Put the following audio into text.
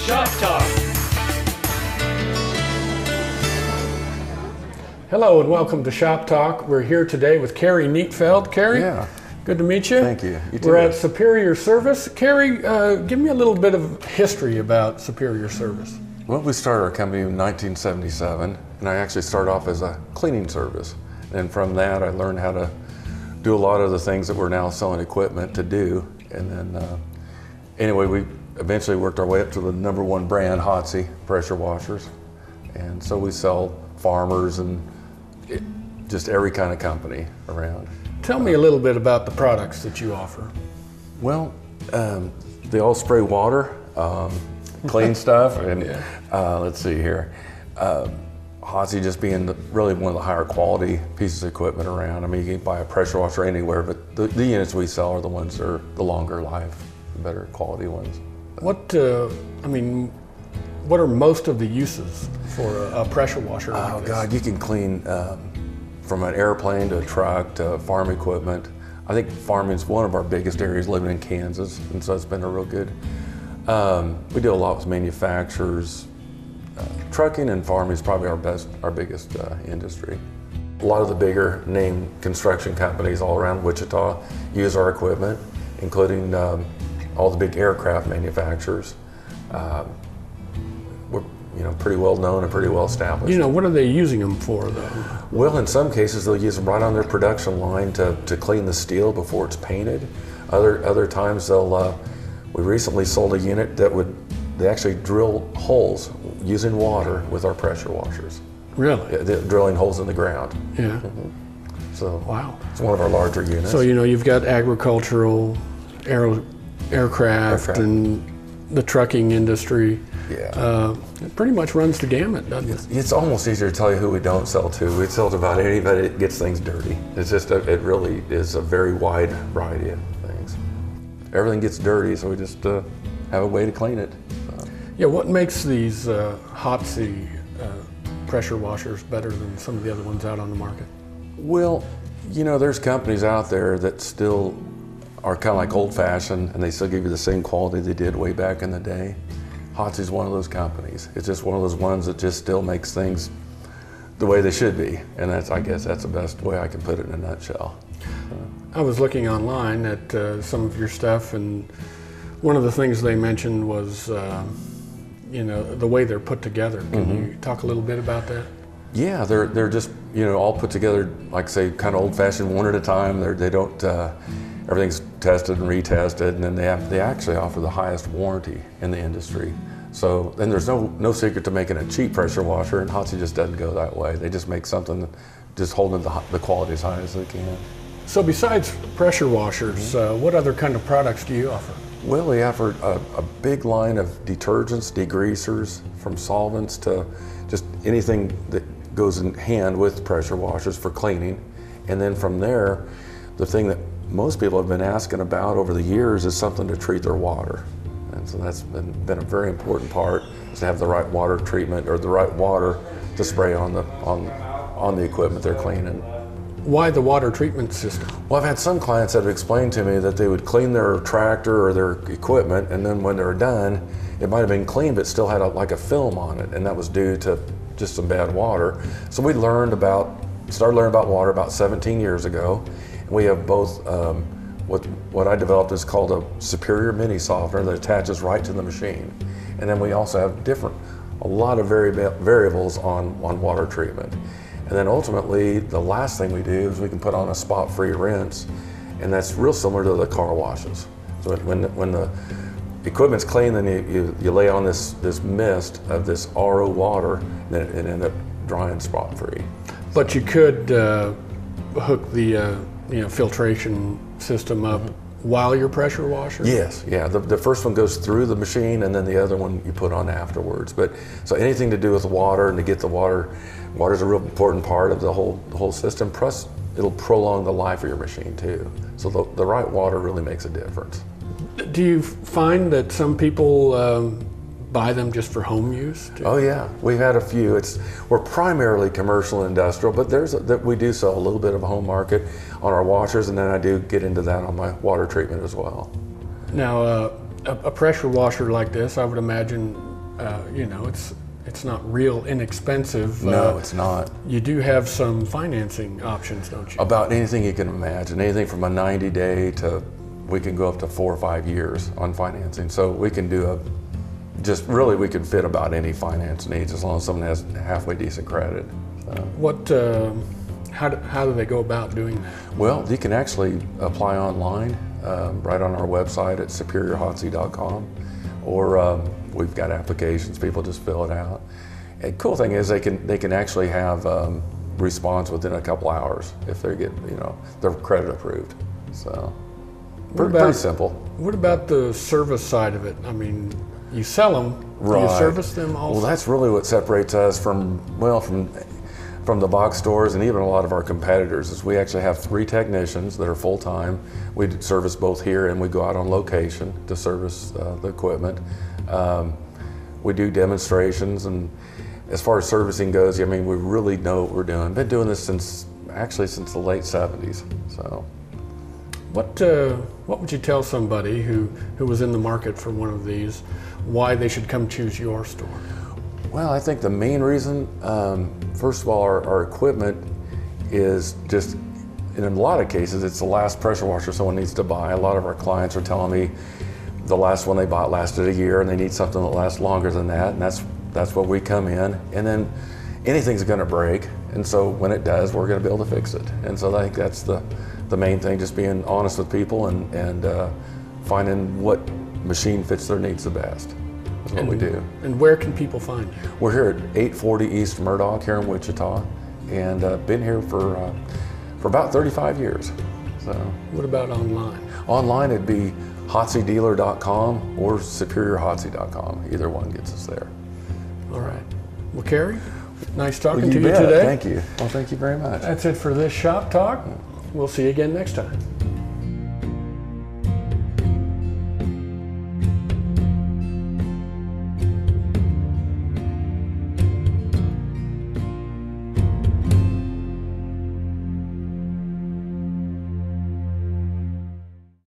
Shop Talk. Hello and welcome to Shop Talk. We're here today with Kerry Neatfeld. Kerry, Yeah. good to meet you. Thank you. You too. We're at Superior Service. Kerry, give me a little bit of history about Superior Service. Well, we started our company in 1977, and I actually started off as a cleaning service. And from that, I learned how to do a lot of the things that we're now selling equipment to do. And then, anyway, we eventually worked our way up to the #1 brand, Hotsy pressure washers. And so we sell farmers and just every kind of company around. Tell me a little bit about the products that you offer. Well, they all spray water, clean stuff, and let's see here. Hotsy just being really one of the higher quality pieces of equipment around. I mean, you can buy a pressure washer anywhere, but the units we sell are the ones that are the longer life, the better quality ones. What are most of the uses for a pressure washer like Oh this? God, you can clean from an airplane to a truck to farm equipment. I think farming is one of our biggest areas, living in Kansas, and so it's been a real good. We do a lot with manufacturers. Trucking and farming is probably our biggest industry. A lot of the bigger name construction companies all around Wichita use our equipment, including all the big aircraft manufacturers. We're pretty well known and pretty well established. What are they using them for, though? Well, in some cases they'll use them right on their production line to clean the steel before it's painted. Other times we recently sold a unit they actually drill holes using water with our pressure washers. Really? Yeah, they're drilling holes in the ground. Yeah. So Wow. it's one of our larger units. So you've got agricultural, aircraft, and the trucking industry. Yeah. It pretty much runs the gamut, doesn't it? It's almost easier to tell you who we don't sell to. We sell to about anybody that gets things dirty. It's just it really is a very wide variety of things. Everything gets dirty, so we just have a way to clean it. Yeah, what makes these Hotsy pressure washers better than some of the other ones out on the market? Well, there's companies out there that still are kind of like old-fashioned, and they still give you the same quality they did way back in the day. Hotsy's one of those companies. It's just one of those ones that just still makes things the way they should be, and I guess that's the best way I can put it in a nutshell. I was looking online at some of your stuff, and one of the things they mentioned was the way they're put together. Can you talk a little bit about that? Yeah, they're just all put together, like say, kind of old-fashioned, one at a time. They don't. Everything's tested and retested, and then they actually offer the highest warranty in the industry. So then there's no secret to making a cheap pressure washer, and Hotsy just doesn't go that way. They just make something that just holding the quality as high as they can. So besides pressure washers, what other kind of products do you offer? Well, we offer a big line of detergents, degreasers, from solvents to just anything that goes in hand with pressure washers for cleaning. And then from there, the thing that most people have been asking about over the years is something to treat their water. And so that's been a very important part, is to have the right water treatment or the right water to spray on the equipment they're cleaning. Why the water treatment system? Well, I've had some clients that have explained to me that they would clean their tractor or their equipment, and then when they were done, it might have been clean but still had like a film on it, and that was due to just some bad water. So we started learning about water about 17 years ago. We have both what I developed is called a Superior Mini Softener that attaches right to the machine. And then we also have a lot of variables on water treatment. And then ultimately, the last thing we do is we can put on a spot-free rinse, and that's real similar to the car washes. So when the equipment's clean, then you lay on this mist of this RO water, and then it ends up drying spot-free. But you could hook the filtration system up while you're pressure washing? Yes, yeah. The first one goes through the machine, and then the other one you put on afterwards. But so anything to do with water and to get the water's a real important part of the whole system. Plus, it'll prolong the life of your machine too. So the right water really makes a difference. Do you find that some people buy them just for home use too? Oh yeah, we've had a few. We're primarily commercial and industrial, but we do sell a little bit of a home market on our washers, and then I do get into that on my water treatment as well. Now, a pressure washer like this, I would imagine you know, it's not real inexpensive. No, it's not. You do have some financing options, don't you? About anything you can imagine, anything from a 90-day to we can go up to 4 or 5 years on financing. So we can do we can fit about any finance needs as long as someone has halfway decent credit. So. How do they go about doing that? Well, you can actually apply online, right on our website at superiorhotsy.com, or we've got applications. People just fill it out. And cool thing is they can actually have response within a couple hours if they get their credit approved. So pretty simple. What about the service side of it? I mean, you sell them, right? Do you service them also? Well, that's really what separates us from the box stores and even a lot of our competitors. Is we actually have 3 technicians that are full-time. We service both here and we go out on location to service the equipment. We do demonstrations, and as far as servicing goes, I mean, we really know what we're doing. Been doing this since the late 70s. So, what would you tell somebody who was in the market for one of these, why they should come choose your store? Well, I think the main reason, first of all, our equipment is just, in a lot of cases, it's the last pressure washer someone needs to buy. A lot of our clients are telling me the last one they bought lasted a year and they need something that lasts longer than that, and that's where we come in. And then anything's going to break, and so when it does, we're going to be able to fix it. And so I think that's the main thing, just being honest with people and finding what machine fits their needs the best. That's what we do. And where can people find you? We're here at 840 East Murdoch here in Wichita, and been here for about 35 years. So. What about online? Online it'd be hotsydealer.com or superiorhotsy.com. Either one gets us there. All right. Well, Kerry, nice talking to you bet. today. Thank you. Well, thank you very much. That's it for this Shop Talk. We'll see you again next time.